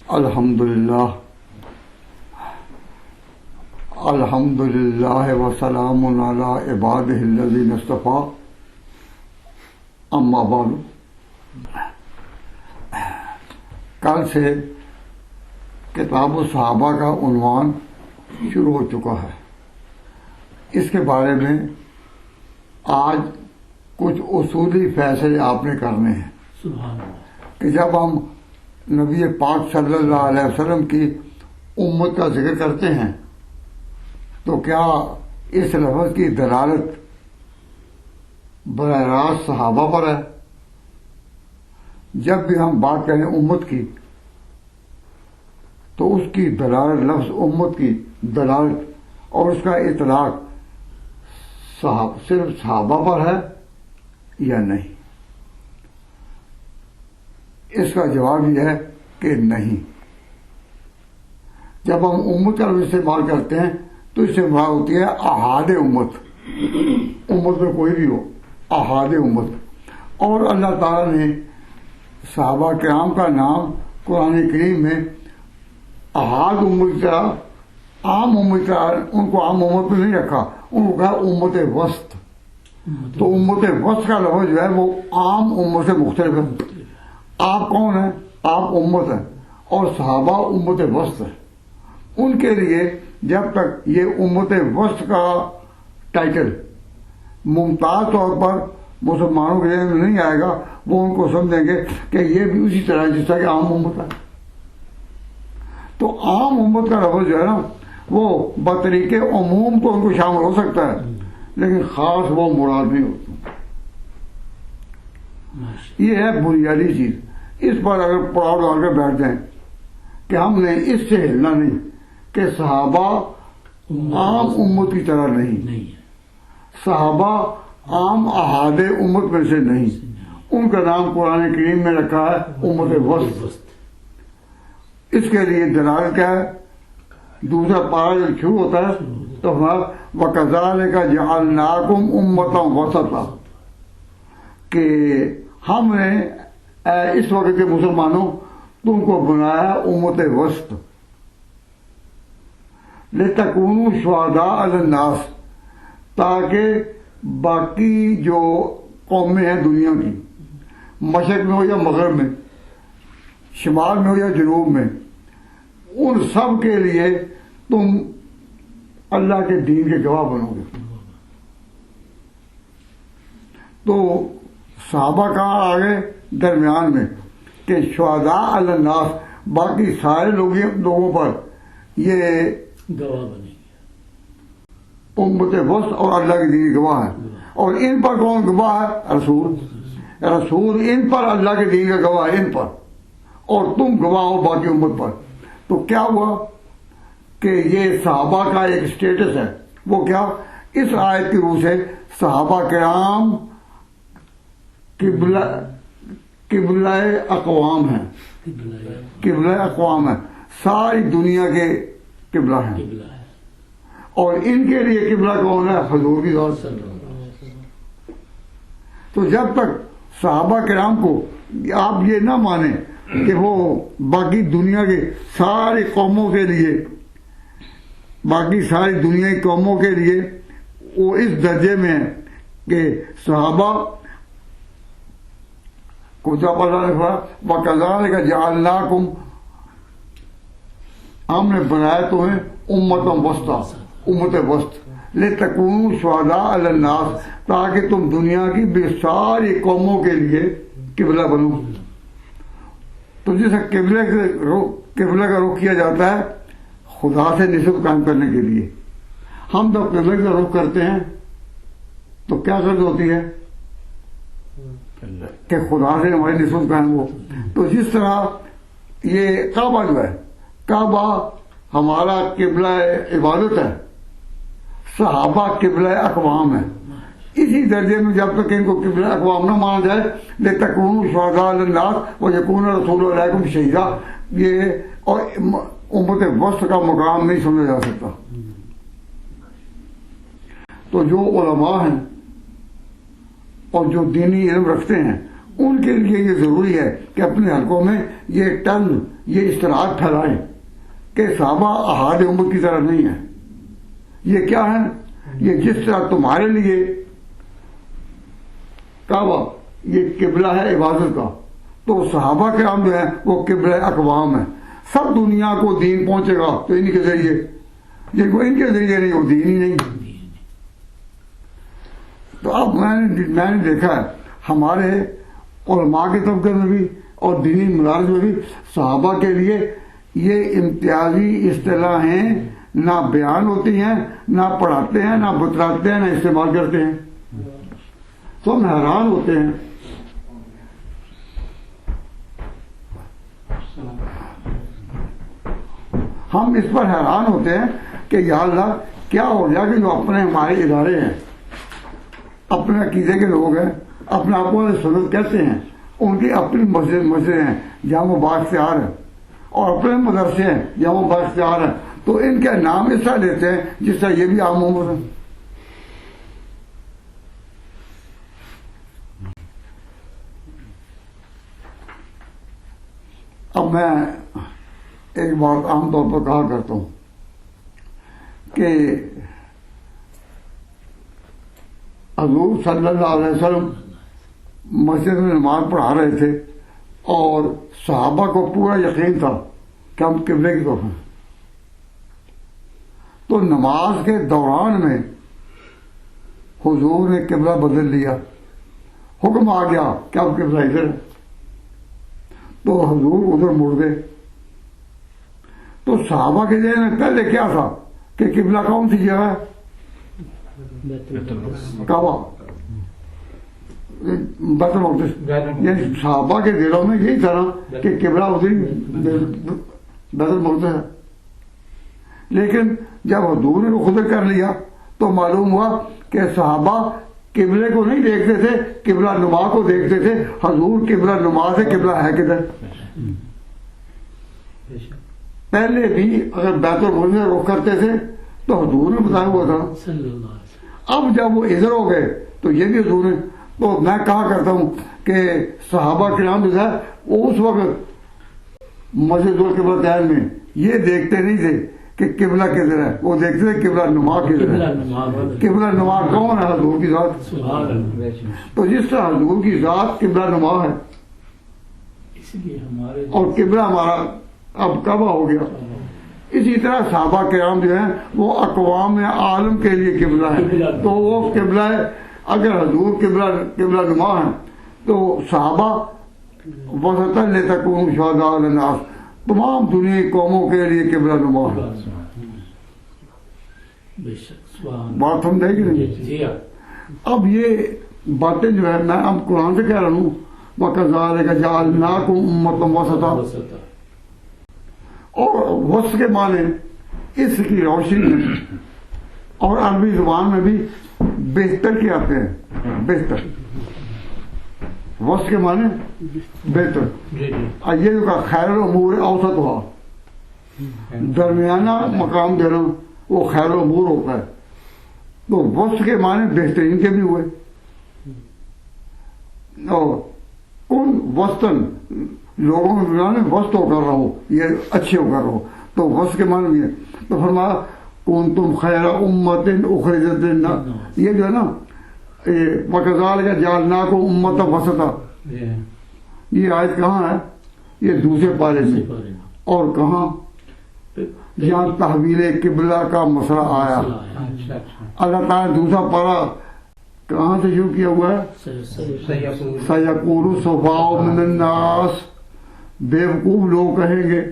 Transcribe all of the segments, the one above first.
الحمدللہ وسلام علی عبادہ الذین اصطفیٰ، اما بعد۔ کل سے کتاب الصحابہ کا عنوان شروع ہو چکا ہے۔ اس کے بارے میں آج کچھ اصولی فیصلے آپ نے کرنے ہیں کہ جب ہم نبی پاک صلی اللہ علیہ وسلم کی امت کا ذکر کرتے ہیں تو کیا اس لفظ کی دلالت براہ راست صحابہ پر ہے؟ جب بھی ہم بات کریں امت کی تو اس کی دلالت، لفظ امت کی دلالت اور اس کا اطلاق صرف صحابہ پر ہے یا نہیں؟ اس کا جواب یہ ہے کہ نہیں۔ جب ہم امت کا لفظ استعمال کرتے ہیں تو اس سے مراد ہوتی ہے احاد امت، امت میں کوئی بھی ہو، احاد امت۔ اور اللہ تعالیٰ نے صحابہ کرام کا نام قرآن کریم میں احاد امت کی طرح، عام امت کی طرح ان کو عام امت میں نہیں رکھا، ان کو کہا امت وسط۔ تو امت وسط کا لفظ جو ہے وہ عام امت سے مختلف ہے۔ آپ کون ہیں؟ آپ امت ہیں، اور صحابہ امت وسط ہے۔ ان کے لیے جب تک یہ امت وسط کا ٹائٹل ممتاز طور پر مسلمانوں کے ذہن میں نہیں آئے گا، وہ ان کو سمجھیں گے کہ یہ بھی اسی طرح جس طرح کہ عام امت ہے۔ تو عام امت کا لفظ جو ہے نا وہ بطریق عموم تو ان کو شامل ہو سکتا ہے، لیکن خاص وہ مراد نہیں ہوتا۔ یہ ہے بنیادی چیز۔ اس پر اگر پڑاؤ ڈال کر بیٹھ جائیں کہ ہم نے اس سے ہلنا نہیں کہ صحابہ عام امت کی طرح نہیں، صحابہ عام احاد امت میں سے نہیں، ان کا نام قرآن کریم میں رکھا ہے امت وسط۔ اس کے لیے دلالت کیا ہے؟ دوسرا پارہ جب شروع ہوتا ہے تو وَكَذَلِكَ جَعَلْنَاكُمْ أُمَّةً وَسَطًا، کہ ہم نے اس وقت کے مسلمانوں تم کو بنایا امت وسط، لِتَكُونُوا شُهَدَاءَ عَلَى النَّاسِ، تاکہ باقی جو قومیں ہیں دنیا کی، مشرق میں ہو یا مغرب میں، شمال میں ہو یا جنوب میں، ان سب کے لیے تم اللہ کے دین کے گواہ بنو گے۔ تو صحابہ کہاں آگے درمیان میں کہ شہداء علی الناس، باقی سارے لوگوں پر یہ گواہ بنے گے، امت وسط اور اللہ کے دین کے گواہ ہے۔ اور ان پر کون گواہ ہے؟ رسول ان پر اللہ کے دین کا گواہ ہے، ان پر، اور تم گواہ ہو باقی امت پر۔ تو کیا ہوا کہ یہ صحابہ کا ایک سٹیٹس ہے، وہ کیا؟ اس آیت کی روح سے صحابہ کرام قبلہ اقوام ہیں، قبلہ اقوام ہیں، ساری دنیا کے قبلہ ہیں، اور ان کے لیے قبلہ کون ہے؟ حضور کی ذات۔ تو جب تک صحابہ کرام کو آپ یہ نہ مانیں کہ وہ باقی دنیا کے ساری قوموں کے لیے، باقی ساری دنیا کی قوموں کے لیے وہ اس درجے میں ہے کہ صحابہ کو جب اللہ نے کہا وَكَذَلِكَ جَعَلْنَاكُمْ، ہم نے بنایا تمہیں امت وسطا، امت وسط، لِتَكُونُوا شُهَدَاءَ عَلَى النَّاسِ، تاکہ تم دنیا کی ساری قوموں کے لیے قبلہ بنو۔ تو جیسے قبلے کا رخ کیا جاتا ہے خدا سے نسبت قائم کرنے کے لیے، ہم جب قبلے کا رخ کرتے ہیں تو کیا غرض ہوتی ہے؟ کہ خدا سے ہماری نسبت قائم ہو۔ تو جس طرح یہ کعبہ جو ہے، کعبہ ہمارا قبلہ عبادت ہے، صحابہ قبلہ اقوام ہے۔ اسی درجے میں جب تک ان کو قبلہ اقوام نہ مانا جائے، لِتَكُونُوا شُهَدَاءَ عَلَى النَّاسِ وَيَكُونَ الرَّسُولُ عَلَيْكُمْ شَهِيدًا، یہ اور امت وسط کا مقام نہیں سمجھا جا سکتا۔ تو جو علماء ہیں اور جو دینی علم رکھتے ہیں ان کے لیے یہ ضروری ہے کہ اپنے حلقوں میں یہ ٹن یہ اشتراک پھیلائیں کہ صحابہ احاد امت کی طرح نہیں ہے. یہ کیا ہے؟ یہ جس طرح تمہارے لیے کعبہ یہ قبلہ ہے عبادت کا، تو صحابہ کرام جو ہے وہ قبلہ اقوام ہے. سب دنیا کو دین پہنچے گا تو ان کے ذریعے، یہ کوئی ان کے ذریعے نہیں، وہ دین ہی نہیں. تو اب میں نے دیکھا ہے ہمارے علماء کے طبقے میں بھی اور دینی مدارس میں بھی صحابہ کے لیے یہ امتیازی اصطلاحیں نہ بیان ہوتی ہیں، نہ پڑھاتے ہیں، نہ بتلاتے ہیں، نہ استعمال کرتے ہیں. تو ہم حیران ہوتے ہیں. ہم اس پر حیران ہوتے ہیں کہ یا اللہ کیا ہو گیا کہ جو اپنے ہمارے ادارے ہیں، اپنے عقیدے کے لوگ ہیں، اپنے آپ کو سنت کہتے ہیں، ان کی اپنی مسجد ہیں جہاں وہ بااختیار ہیں، اور اپنے مدرسے ہیں جہاں وہ بااختیار ہیں، تو ان کے نام اس طرح لیتے ہیں جس طرح یہ بھی عام عمر ہیں. اب میں ایک بات عام طور پر کہا کرتا ہوں کہ حضور صلی اللہ علیہ وسلم مسجد میں نماز پڑھا رہے تھے اور صحابہ کو پورا یقین تھا کہ ہم قبلے کی طرف ہیں. تو نماز کے دوران میں حضور نے قبلہ بدل لیا، حکم آ گیا کہ اب قبلہ ادھر ہے، تو حضور ادھر مڑ گئے. تو صحابہ کے ذہن میں پہلے کیا تھا کہ قبلہ کون سی جگہ ہے؟ کعبہ، بیت المقدس. یعنی صحابہ کے دلوں میں یہی تھا نا کہ قبلہ ادھر بیت المقدس ہے. لیکن جب حضور نے خود کر لیا تو معلوم ہوا کہ صحابہ قبلے کو نہیں دیکھتے تھے، قبلہ نما کو دیکھتے تھے. حضور قبلہ نما سے قبلہ ہے کدھر؟ پہلے بھی اگر بیت المقدس رخ کرتے تھے تو حضور نے بتایا ہوا تھا. اب جب وہ ادھر ہو گئے تو یہ بھی حضور نے. تو میں کہا کرتا ہوں کہ صحابہ کرام جو ہے وہ اس وقت مسجد القبلتین میں یہ دیکھتے نہیں تھے کہ قبلہ کدھر ہے، وہ دیکھتے تھے قبلہ نما کدھر ہے. قبلہ نما کون ہے؟ حضور کی ذات. تو جس طرح حضور کی ذات قبلہ نما ہے اور قبلہ ہمارا اب کعبہ ہو گیا، اسی طرح صحابہ کرام جو ہیں وہ اقوام عالم کے لیے قبلہ ہے. تو وہ قبلہ ہے. اگر حضور قبلہ نما ہے تو صحابہ وسطاً لتکونوا شہداء علی الناس، تمام دنیا کی قوموں کے لیے قبلہ نما ہے. بات سمجھے کہ نہیں؟ اب یہ باتیں جو ہے میں اب قرآن سے کہہ رہا ہوں، وَكَذَلِكَ جَعَلْنَاكُمْ أُمَّةً وَسَطًا، اور وسط کے معنی اس کی روشنی میں اور عربی زبان میں بھی بہتر کے آتے ہیں. بہتر، وسط کے معنی بہتر. یہ جو کہا خیر الامور اوسط ہوا، درمیانہ مقام دینا وہ خیر الامور ہوتا ہے. تو وسط کے معنی بہترین کے بھی ہوئے. اور کن وسطن لوگوں میں بلانے وسط ہو کر رہو، یہ اچھے ہو کر رہو، تو وسط کے معنی بھی ہے. تو فرمایا کنتم خیر امت اخرجت للناس، یہ جو ہے نا وَكَذَلِكَ جَعَلْنَاكُمْ أُمَّةً وَسَطًا، یہ آیت کہاں ہے؟ یہ دوسرے پارے میں. اور کہاں؟ جہاں تحویل قبلہ کا مسئلہ آیا. اللہ تعالیٰ نے دوسرا پارہ کہاں سے شروع کیا ہوا ہے؟ سَيَقُولُ السُّفَهَاءُ مِنَ النَّاسِ، بیوقوف لوگ کہیں گے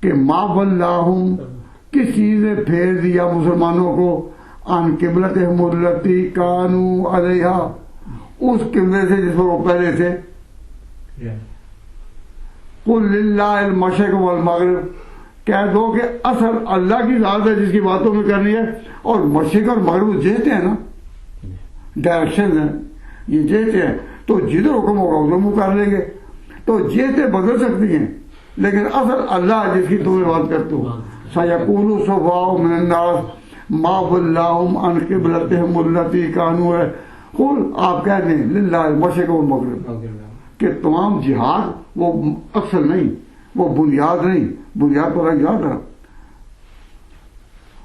کہ ما ولاہم، کس چیز نے پھیر دیا مسلمانوں کو، عن قبلتہم التی کانوا علیہا، اس قبلے سے جس پر وہ پہلے تھے. قل للہ المشرق والمغرب، کہہ دو کہ اصل اللہ کی ذات ہے جس کی باتوں میں کرنی ہے، اور مشرق اور مغرب جہتے ہیں نا، ڈائریکشن ہیں، یہ جہتے ہیں. تو جدھر حکم ہوگا ادھر منہ کر لیں گے. تو جہتیں بدل سکتی ہیں لیکن اصل اللہ جس کی تمہیں بات کرتے ہو. سَيَقُولُ السُّفَهَاءُ مِنَ النَّاسِ مَا وَلَّاهُمْ عَنْ قِبْلَتِهِمُ الَّتِي كَانُوا، قل آپ کہہ دیں للہ المشرق والمغرب کہ تمام جہاد وہ اکثر نہیں، وہ بنیاد نہیں، بنیاد پر یاد رہا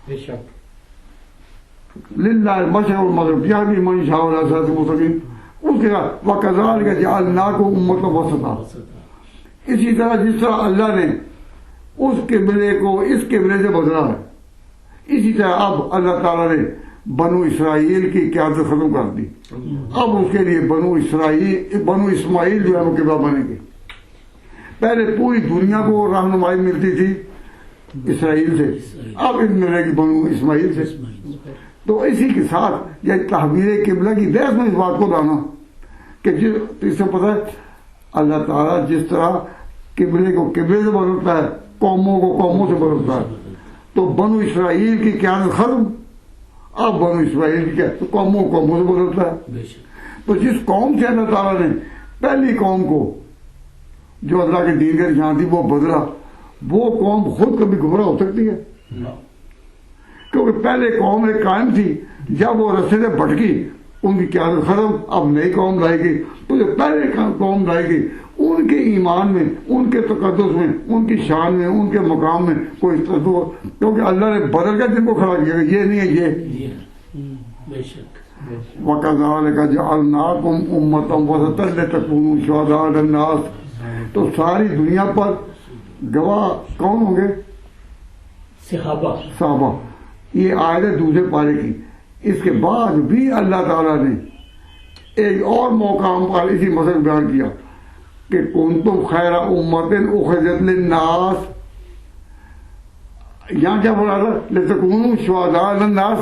بے شک للہ المشرق والمغرب یہدی من یشاء الی صراط مستقیم. اس کے بعد وَكَذَلِكَ جَعَلْنَاكُمْ أُمَّةً وَسَطًا، اسی طرح جس طرح اللہ نے اس قبلے کو اس قبلے سے بدلا ہے، اسی طرح اب اللہ تعالیٰ نے بنو اسرائیل کی قیادت ختم کر دی. اب اس کے لیے بنو اسماعیل جو ہے وہ قبلہ بنے گے. پہلے پوری دنیا کو رہنمائی ملتی تھی اسرائیل سے، اب ان ملے گی بنو اسماعیل سے. تو اسی کے ساتھ یہ تحویل قبلہ کی بحث میں اس بات کو لانا کہ اس سے پتہ ہے اللہ تعالیٰ جس طرح قبلے کو قبلے سے بدلتا ہے، قوموں کو قوموں سے بدلتا ہے. تو بنو اسرائیل کی قیادت ختم، اب بنو اسرائیل کی قیادت قوموں سے بدلتا ہے. تو جس قوم سے اللہ تعالیٰ نے پہلی قوم کو جو اللہ کے دین کے نشان تھی وہ بدلا، وہ قوم خود کبھی گمراہ ہو سکتی ہے؟ کیونکہ پہلے قوم ایک قائم تھی، جب وہ رستے سے بھٹکی ان کی قیادت ختم، اب نئی قوم لائے گی. تو جو پہلے قوم لائے گی ان کے ایمان میں، ان کے تقدس میں، ان کی شان میں، ان کے مقام میں کوئی تصور، کیونکہ اللہ نے بدل کر جن کو کھڑا کیا کہ یہ نہیں ہے یہ. بے شک وَكَذَلِكَ جَعَلْنَاكُمْ أُمَّةً وَسَطًا لِتَكُونُوا شُهَدَاءَ عَلَى النَّاسِ. تو ساری دنیا پر گواہ کون ہوں گے؟ صحابہ. یہ آیت ہے دوسرے پارے کی. اس کے بعد بھی اللہ تعالیٰ نے ایک اور مقام پر اسی مسئلہ بیان کیا کہ کنتم خیر امت اخرجت للناس. یہاں کیا بولا تھا؟ لتکونوا شہداء علی الناس،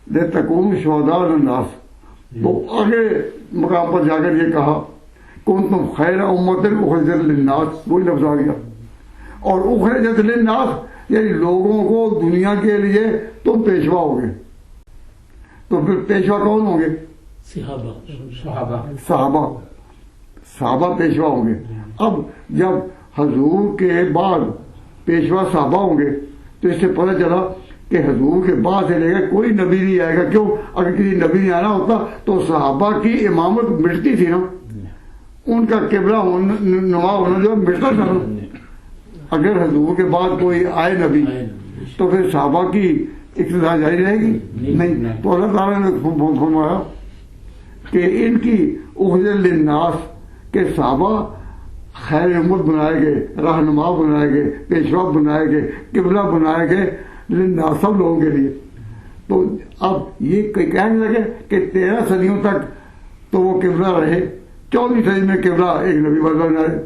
لتکونوا شہداء علی الناس. تو آگے مقام پر جا کر یہ کہا کنتم خیر امت اخرجت للناس، وہی لفظ آ گیا. اور اخرجت للناس یعنی لوگوں کو دنیا کے لیے تم پیشوا ہوگے. تو پھر پیشوا کون ہوں گے؟ صحابہ پیشوا ہوں گے. اب جب حضور کے بعد پیشوا صحابہ ہوں گے تو اس سے پتہ چلا کہ حضور کے بعد سے لے کر کوئی نبی نہیں آئے گا. کیوں؟ اگر کسی نبی نہیں آنا ہوتا تو صحابہ کی امامت مٹتی تھی نا، ان کا قبلہ نما ہونا جو مٹتا تھا نا. اگر حضور کے بعد کوئی آئے نبی تو پھر صحابہ کی اقتدار جاری رہے گی نہیں. تو اللہ تعالیٰ نے فرمایا کہ ان کی اخرجت للناس کے صحابہ خیر امت بنائے گئے، رہنما بنائے گئے، پیشوا بنائے گئے، قبلہ بنائے گئے للناس، سب لوگوں کے لیے. تو اب یہ کہنے لگے کہ 13 صدیوں تک تو وہ قبلہ رہے، 14ویں صدی میں قبلہ ایک نبی بدل جائے.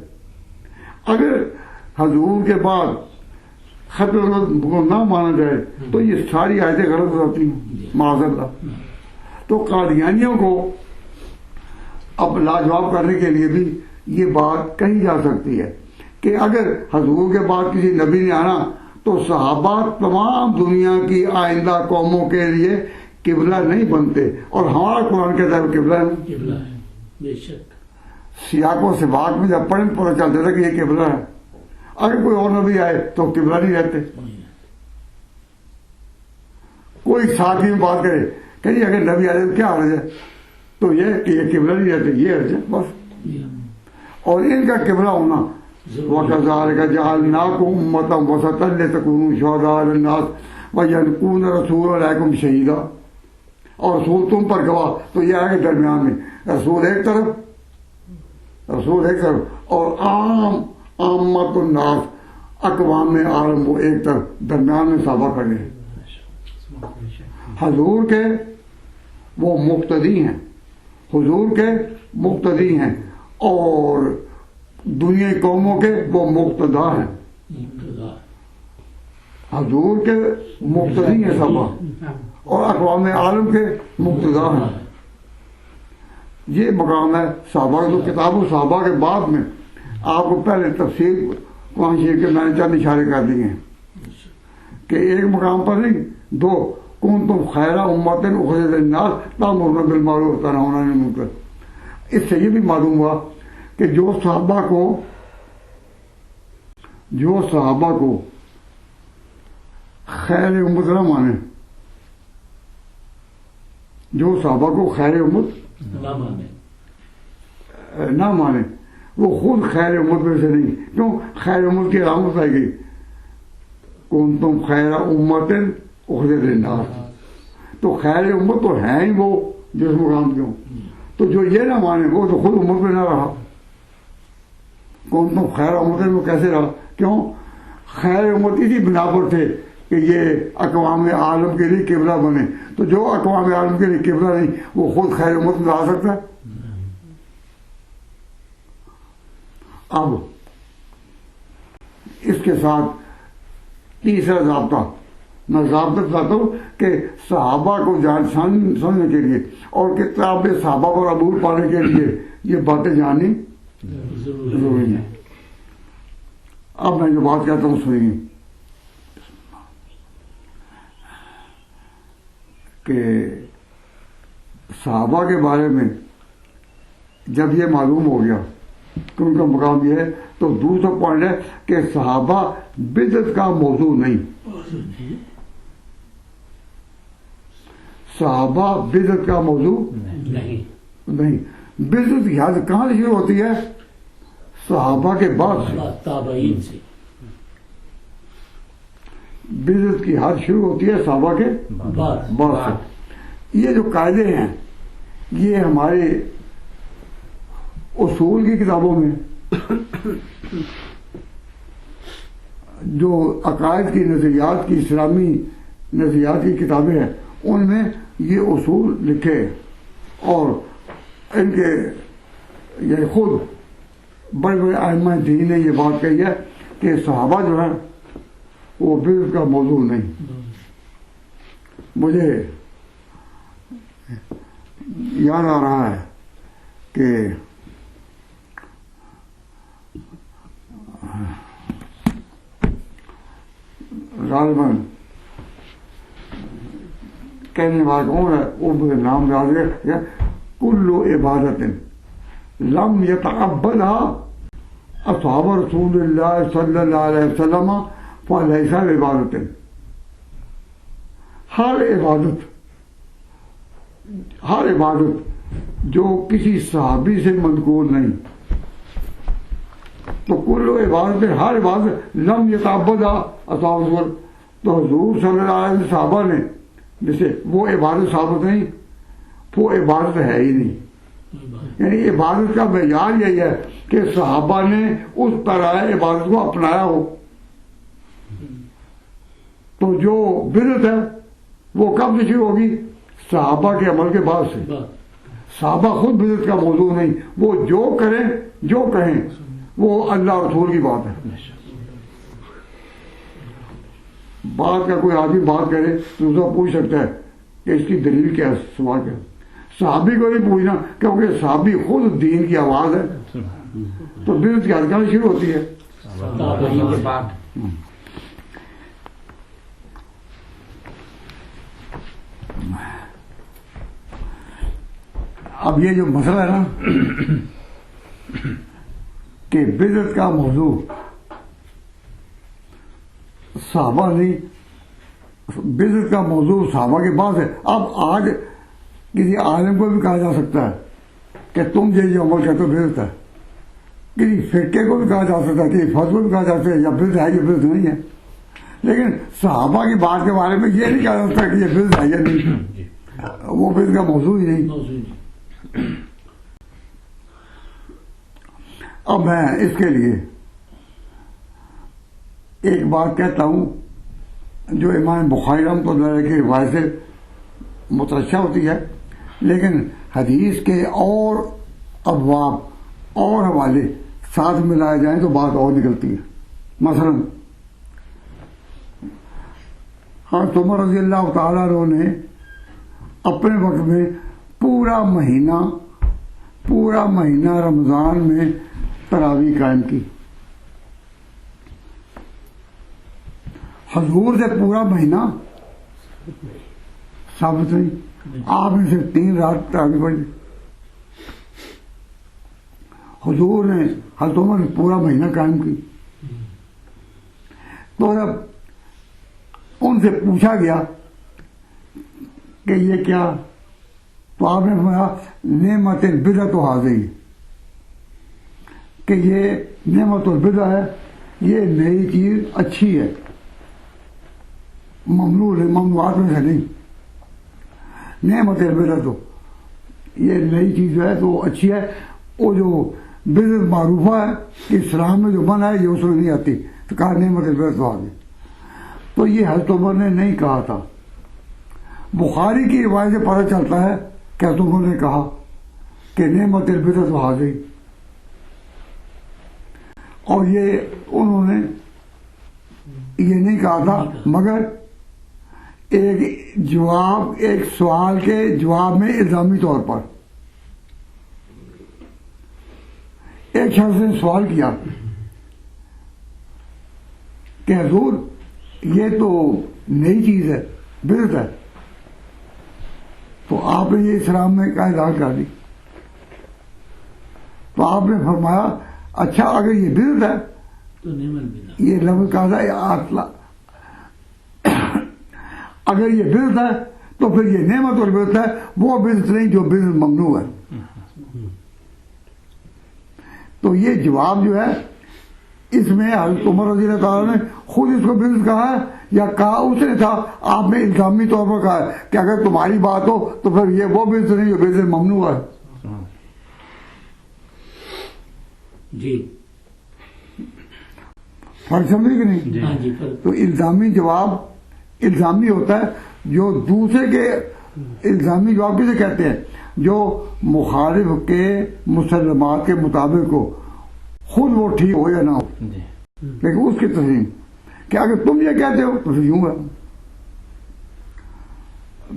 اگر حضور کے بعد خطر کو نہ مانا جائے تو یہ ساری آیتیں غلط ہو جاتی ہیں معاذ اللہ. تو قادیانیوں کو اب لاجواب کرنے کے لیے بھی یہ بات کہی جا سکتی ہے کہ اگر حضور کے بعد کسی نبی نے آنا تو صحابہ تمام دنیا کی آئندہ قوموں کے لیے قبلہ نہیں بنتے. اور ہمارا قرآن کہتا ہے قبلہ ہے. بے شک سیاق و سباق میں جب پڑھیں پتہ چلتا تھا کہ یہ قبلہ ہے. اگر کوئی اور نبی آئے تو قبلہ نہیں رہتے. کوئی ساتھی میں بات کرے کہ جی اگر نبی آئے تو کیا حرج ہے، تو یہ کہ یہ قبلہ نہیں رہتے، یہ حرج ہے بس. اور ان کا قبلہ ہونا وَكَذَلِكَ جَعَلْنَاكُمْ أُمَّةً وَسَطًا لِتَكُونُوا شُهَدَاءَ عَلَى النَّاسِ وَيَكُونَ الرَّسُولُ عَلَيْكُمْ شَهِيدًا. اور رسول تم پر گواہ. تو یہ ہے کہ درمیان میں رسول ایک طرف اور عامت الناس اقوام عالم وہ ایک طرف، درمیان میں صحابہ کھڑے ہیں. حضور کے وہ مقتدی ہیں، اور دنیا قوموں کے وہ مقتدا ہیں. حضور کے مقتدی ہیں صحابہ اور اقوام عالم کے مقتدا ہیں. یہ مقام ہے صحابہ. تو کتاب و صحابہ کے بعد میں آپ کو پہلے تفسیر قرآن شریف کے میں نے چند اشارے کر دیے ہیں کہ ایک مقام پر نہیں، 2 کنتم خیر امت اخرجت للناس تأمرون بالمعروف وتنہون عن المنکر. اس سے یہ بھی معلوم ہوا کہ جو صحابہ کو خیر امت نہ مانے جو صحابہ کو خیر امت نہ مانے نہ مانے وہ خود خیر امت میں سے نہیں. کیوں؟ خیر امت کی علامت آئی گئی کنتم خیر امت اخرجت للناس. تو خیر امت تو ہے ہی وہ جس مقام کے ہوں. تو جو یہ نہ مانے وہ تو خود امت میں نہ رہا. کنتم خیر امت میں کیسے رہا؟ کیوں؟ خیر امت اسی بنا پر تھے کہ یہ اقوام عالم کے لیے قبلہ بنے. تو جو اقوام عالم کے لیے قبلہ نہیں وہ خود خیر امت میں آ سکتا ہے؟ اب اس کے ساتھ تیسرا ضابطہ میں ضابطہ بتاتا ہوں کہ صحابہ کو سمجھنے کے لیے اور کتاب صحابہ پر عبور پانے کے لیے یہ باتیں جاننی ضروری ہے. اب میں جو بات کہتا ہوں سنیے کہ صحابہ کے بارے میں جب یہ معلوم ہو گیا کہ ان کا مقام یہ ہے تو دوسرا پوائنٹ ہے کہ صحابہ بدعت کا موضوع نہیں. صحابہ بدعت کا موضوع نہیں. بدعت کی حد کہاں سے شروع ہوتی ہے؟ صحابہ کے بعد سے. تابعین سے بدعت کی حد شروع ہوتی ہے صحابہ کے بعد سے. یہ جو قاعدے ہیں یہ ہمارے اصول کی کتابوں میں جو عقائد کی نظریات کی اسلامی نظریات کی کتابیں ہیں ان میں یہ اصول لکھے اور ان کے یہ خود بڑے بڑے ائمہ دین نے یہ بات کہی ہے کہ صحابہ جو ہے وہ بدعت کا موضوع نہیں. مجھے یاد آ رہا ہے کہ غالباً کہنے والا کون ہے وہ مجھے نام یاد ہے. کل عبادت لم يتقبلها اصحاب رسول اللہ صلی اللہ علیہ وسلم فلیس عبادت. ہر عبادت جو کسی صحابی سے منقول نہیں تو کل عبادت ہر عبادت لم يتعبدها اصحاب رسول تو حضور صلی اللہ علیہ وسلم صحابہ نے جیسے وہ عبادت ثابت نہیں وہ عبادت ہے ہی نہیں. یعنی عبادت کا معیار یہی ہے کہ صحابہ نے اس طرح عبادت کو اپنایا ہو. تو جو بدعت ہے وہ کب سے شروع ہوگی؟ صحابہ کے عمل کے بعد سے. صحابہ خود بدعت کا موضوع نہیں. وہ جو کریں جو کہیں وہ اللہ رسول کی بات ہے. بات کا کوئی آدمی بات کرے تو اسے پوچھ سکتا ہے کہ اس کی دلیل کیا ہے، سوال کیا ہے. صحابی کو نہیں پوچھنا کیونکہ صحابی خود دین کی آواز ہے. تو بدعت کی حد کہاں شروع ہوتی ہے؟ اب یہ جو مسئلہ ہے نا کہ بدعت کا موضوع صحابہ نہیں، بدعت کا موضوع صحابہ کے پاس ہے. اب آج کسی عالم کو بھی کہا جا سکتا ہے کہ تم جو عمل کرتے ہو بدعت ہے. کسی فرقے کو بھی کہا جا سکتا ہے، کسی فرد کو بھی کہا جا سکتا ہے یا بدعت ہے یا بدعت نہیں ہے. لیکن صحابہ کی بات کے بارے میں یہ نہیں کہا جا سکتا کہ یہ بدعت ہے یا نہیں. وہ بدعت کا موضوع ہی نہیں. اب میں اس کے لیے ایک بات کہتا ہوں جو امام بخاری رحمۃ اللہ علیہ کی روایت سے مترشح ہوتی ہے، لیکن حدیث کے اور ابواب اور حوالے ساتھ ملائے جائیں تو بات اور نکلتی ہے. مثلا حضرت عمر رضی اللہ تعالیٰ عنہ نے اپنے وقت میں پورا مہینہ رمضان میں تراویح قائم کی. حضور سے پورا مہینہ ثابت نہیں، آپ نے صرف 3 رات تراویح پڑھی. حضور نے حضرت عمر نے پورا مہینہ قائم کی. تو جب ان سے پوچھا گیا کہ یہ کیا تو آپ نے فرمایا نعمت البدعۃ ھذہ، کہ یہ نعمت البدع ہے، یہ نئی چیز اچھی ہے، ممنوعات میں سے نہیں۔ نعمت البدعۃ، یہ نئی چیز جو ہے تو اچھی ہے، وہ جو بدعت معروفہ ہے کہ اسلام میں جو منع ہے یہ اس میں نہیں آتی، تو کہا نعمت البدعۃ ھذہ۔ تو یہ حضرت عمر نے نہیں کہا تھا، بخاری کی روایت سے پتہ چلتا ہے کہ حضرت عمر نے کہا کہ نعمت البدعۃ ھذہ، اور یہ انہوں نے یہ نہیں کہا تھا، مگر ایک سوال کے جواب میں الزامی طور پر ایک شخص نے سوال کیا کہ حضور یہ تو نئی چیز ہے، بدعت ہے، تو آپ نے یہ اسلام میں کا اعلان کر دی۔ تو آپ نے فرمایا اچھا اگر یہ بدعت ہے تو نعمت البدع، یہ لفظ کہا تھا اگر یہ بدعت ہے تو پھر یہ نعمت البدعت ہے، وہ بدعت نہیں جو بدعت ممنوع ہے۔ تو یہ جواب جو ہے اس میں حضرت عمر رضی اللہ تعالیٰ نے خود اس کو بدعت کہا ہے یا کہا اس نے تھا؟ آپ نے الزامی طور پر کہا ہے کہ اگر تمہاری بات ہو تو پھر یہ وہ بدعت نہیں جو بدعت ممنوع ہے۔ جی فرق سمجھے کہ نہیں؟ ہاں جی، تو الزامی جواب الزامی ہوتا ہے جو دوسرے کے، الزامی جواب کسے کہتے ہیں؟ جو مخالف کے مسلمات کے مطابق ہو، خود وہ ٹھیک ہو یا نہ ہو، لیکن اس کی تسلیم کہ اگر تم یہ کہتے ہو تو یوں ہے۔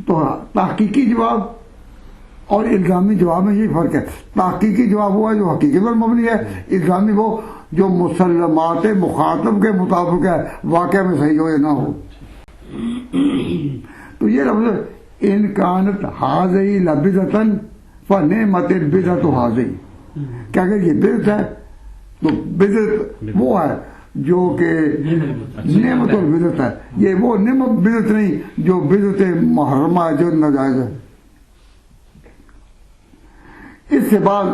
تو تحقیقی جواب اور الزامی جواب میں یہی فرق ہے، تحقیقی جواب ہوا جو حقیقت پر مبنی ہے، الزامی وہ جو مسلمات مخاطب کے مطابق ہے، واقعہ میں صحیح ہو یا نہ ہو۔ تو یہ لفظ ان کانت ھذہ لبدعۃ فنعمت البدعۃ ھذہ، کہ اگر یہ بدعت ہے تو بدعت وہ ہے جو کہ نعمت البدعت ہے، یہ وہ نعمت بدعت نہیں جو بدعت محرمہ ہے، جو ناجائز ہے۔ اس سے بعد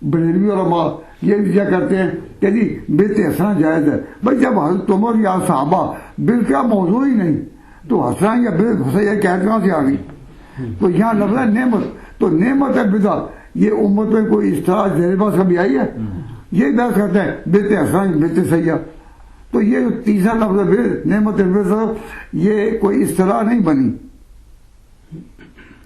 بریلوی علماء یہ کیا کرتے ہیں کہ جی بدعت حسنہ جائز ہے۔ بھائی جب حضرت عمر یا صحابہ بدعت کا موضوع ہی نہیں تو حسنہ یا بدعت حسنہ یہ قید کہاں سے آ گئی؟ تو یہاں لفظ ہے نعمت، تو نعمت ہے بدعت، یہ امت میں کوئی اس طرح زیر بحث کبھی آئی ہے؟ یہ بحث کرتے ہیں بدعت حسنہ بدعت سیئہ۔ تو یہ جو تیسرا لفظ ہے نعمت البدعۃ، یہ کوئی اصطلاح نہیں بنی،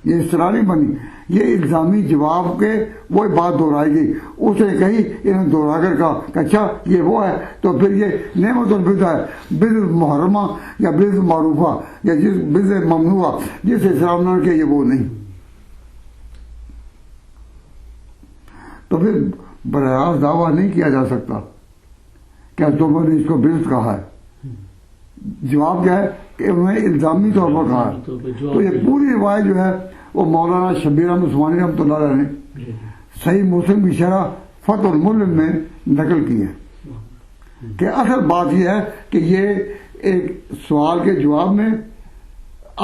یہ اصطلاح نہیں بنی، یہ الزامی جواب کے وہی بات دہرائی گئی، اس نے کہی انہوں نے دہرا کر کہا کہ اچھا یہ وہ ہے، تو پھر یہ نعمت البدع ہے، بدعت محرمہ یا بدعت معروفہ یا جس بدعت ممنوعہ جس اسلام نے کہ یہ وہ نہیں۔ تو پھر براہ راست دعویٰ نہیں کیا جا سکتا کیا تم نے اس کو بدعت کہا ہے۔ جواب کیا ہے کہ انہوں نے الزامی طور پر کہا ہے۔ تو یہ پوری روایت جو ہے وہ مولانا شبیر احمد عثمانی رحمۃ اللہ علیہ نے صحیح مسلم کی شرح فتح الملم میں نقل کی ہے کہ اصل بات یہ ہے کہ یہ ایک سوال کے جواب میں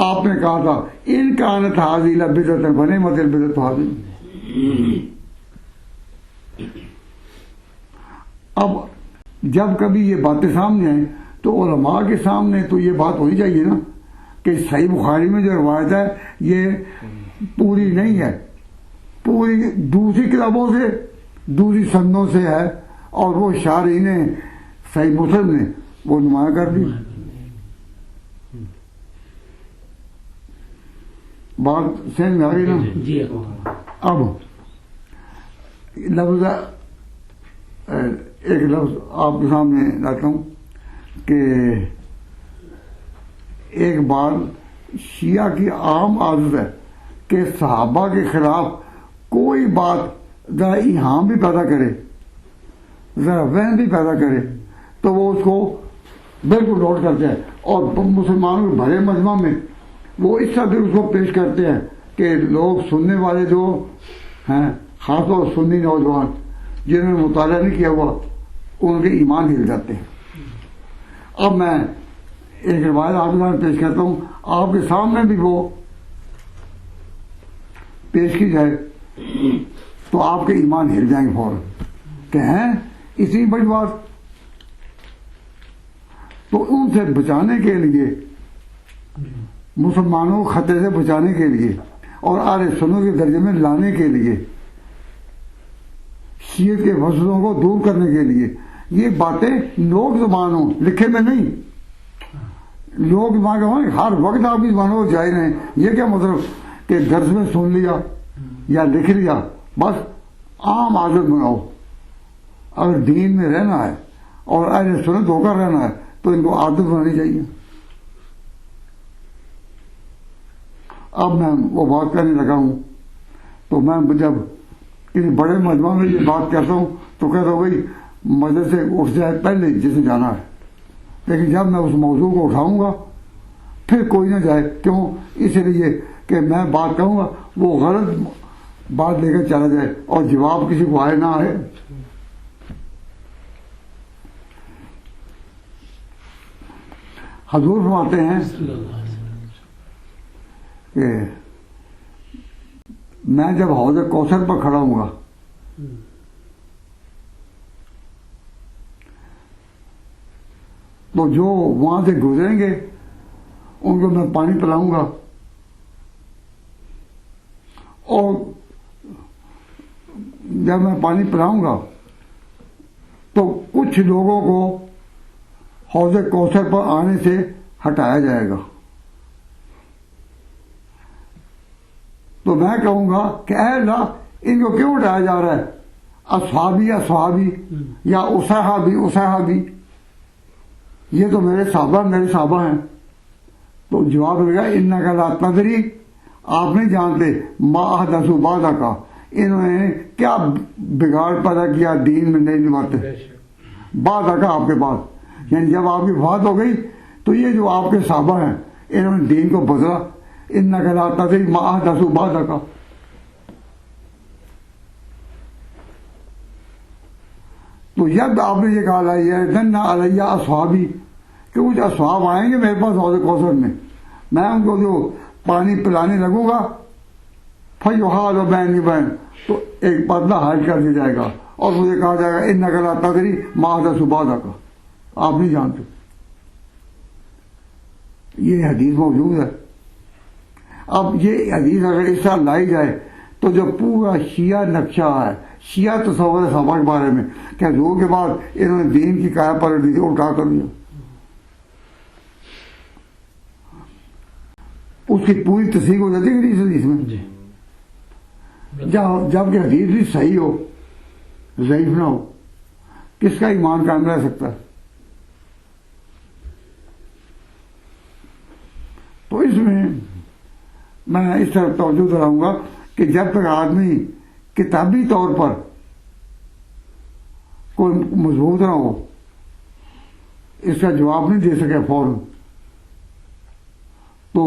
آپ نے کہا تھا ان کانت ھذہ لبدعۃ فنعمت البدعۃ ھذہ۔ اب جب کبھی یہ باتیں سامنے آئیں تو علماء کے سامنے تو یہ بات ہونی چاہیے نا کہ صحیح بخاری میں جو روایت ہے یہ پوری نہیں ہے، پوری دوسری کتابوں سے دوسری سندوں سے ہے، اور وہ شارحین صحیح مسلم نے وہ نمایاں کر دی۔ بات سمجھ میں آ گئی نا؟ جی اب لفظ ایک لفظ آپ کے سامنے لاتا ہوں کہ ایک بار شیعہ کی عام عادت ہے کہ صحابہ کے خلاف کوئی بات ذرا ایہام بھی پیدا کرے، ذرا وہم بھی پیدا کرے تو وہ اس کو بالکل نوٹ کرتے ہیں، اور مسلمانوں کے بھرے مجمع میں وہ اس طرح اس کو پیش کرتے ہیں کہ لوگ سننے والے جو ہیں، خاص طور سنی نوجوان جنہوں نے مطالعہ نہیں کیا ہوا، ان کے ایمان ہل جاتے ہیں۔ اب میں ایک روایت آپ کے سامنے پیش کرتا ہوں، آپ کے سامنے بھی وہ پیش کی جائے تو آپ کے ایمان ہل جائیں گے فوراً کہ ہیں اتنی بڑی بات. تو ان سے بچانے کے لیے، مسلمانوں کو خطرے سے بچانے کے لیے اور اہل سنت کے درجے میں لانے کے لیے، شیعہ کے وسوسوں کو دور کرنے کے لیے، یہ باتیں لوگ زبانوں لکھے میں نہیں، لوگ زبان کا ہر وقت آپ کی زبانوں کو جائز ہیں. یہ کیا مطلب کہ درس میں سن لیا یا لکھ لیا، بس عام عادت بناؤ. اگر دین میں رہنا ہے اور اہل سنت ہو کر رہنا ہے تو ان کو عادت بنانی چاہیے. اب میں وہ بات کرنے لگا ہوں تو میں جب کسی بڑے مجمع میں یہ بات کرتا ہوں تو کہتا ہوں بھائی مجلس سے اٹھ جائے پہلے جسے جانا ہے، لیکن جب میں اس موضوع کو اٹھاؤں گا پھر کوئی نہ جائے. کیوں؟ اس لیے کہ میں بات کہوں گا وہ غلط بات لے کر چلا جائے اور جواب کسی کو آئے نہ آئے. حضور فرماتے ہیں کہ میں جب حوض کوثر پر کھڑا ہوں گا تو جو وہاں سے گزریں گے ان کو میں پانی پلاؤں گا، اور جب میں پانی پلاؤں گا تو کچھ لوگوں کو حوض کوثر پر آنے سے ہٹایا جائے گا. تو میں کہوں گا کہ اے اللہ ان کو کیوں ہٹایا جا رہا ہے؟ اصحابی اصحابی یا اصحابی اصحابی، یہ تو میرے صحابہ ہیں. تو جواب ملے گا انک لا تدری، آپ نہیں جانتے ما احدثوا بعدک، انہوں نے کیا بگاڑ پیدا کیا دین میں نہیں نبھاتے بعدک آپ کے بعد. یعنی جب آپ کی وفات ہو گئی تو یہ جو آپ کے صحابہ ہیں انہوں نے دین کو بدلا. انک لا تدری ما احدثوا بعدک. تو جب آپ نے یہ کہا لا یردن علی اصحابی کہ کچھ اصحاب آئیں گے میرے پاس حوض کوثر میں ان کو جو پانی پلانے لگوں گا فیحال بینی وبین، تو ایک پردہ حائل کر دیا جائے گا اور مجھے کہا جائے گا انک لا تدری ما احدثوا بعدک، آپ نہیں جانتے. یہ حدیث موجود ہے. اب یہ حدیث اگر اس طرح لائی جائے تو جو پورا شیعہ نقشہ ہے، شیعہ تصور صحابہ کے بارے میں کہ حضور کے بعد انہوں نے دین کی کایا پلٹ دی، اٹھا کر دیا، اس کی پوری تصدیق ہو جاتی ہے اس حدیث میں. جب کہ حدیث بھی صحیح ہو، ضعیف نہ ہو، کس کا ایمان قائم رہ سکتا ہے؟ تو اس میں اس طرح توجہ دلاؤں گا کہ جب تک آدمی کتابی طور پر کوئی مضبوط نہ ہو، اس کا جواب نہیں دے سکے فوراً، تو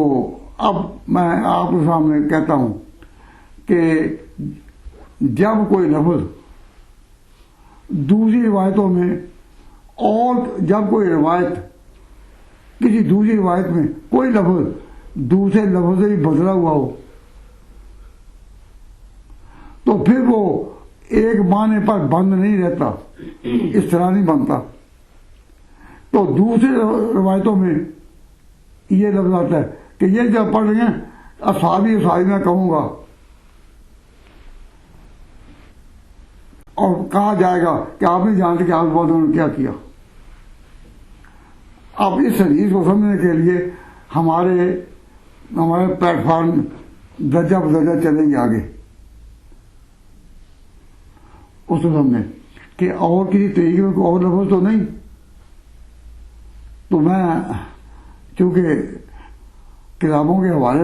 اب میں آپ کے سامنے کہتا ہوں کہ جب کوئی لفظ دوسری روایتوں میں اور جب کوئی روایت کسی دوسری روایت میں کوئی لفظ دوسرے لفظ سے بھی بدلا ہوا ہو تو پھر وہ ایک معنی پر بند نہیں رہتا، اس طرح نہیں بنتا. تو دوسرے روایتوں میں یہ لفظ آتا ہے کہ یہ جب پڑھ رہے ہیں اصحابی میں کہوں گا اور کہا جائے گا کہ آپ نہیں جانتے کہ آپ کے بعد انہوں نے کیا کیا. اب اس حدیث کو سمجھنے کے لیے ہمارے پلیٹ فارم درجہ بدرجہ چلیں گے آگے، اس کو سمجھیں کہ اور کسی طریقے میں کوئی اور لفظ تو نہیں. تو میں چونکہ کتابوں کے حوالے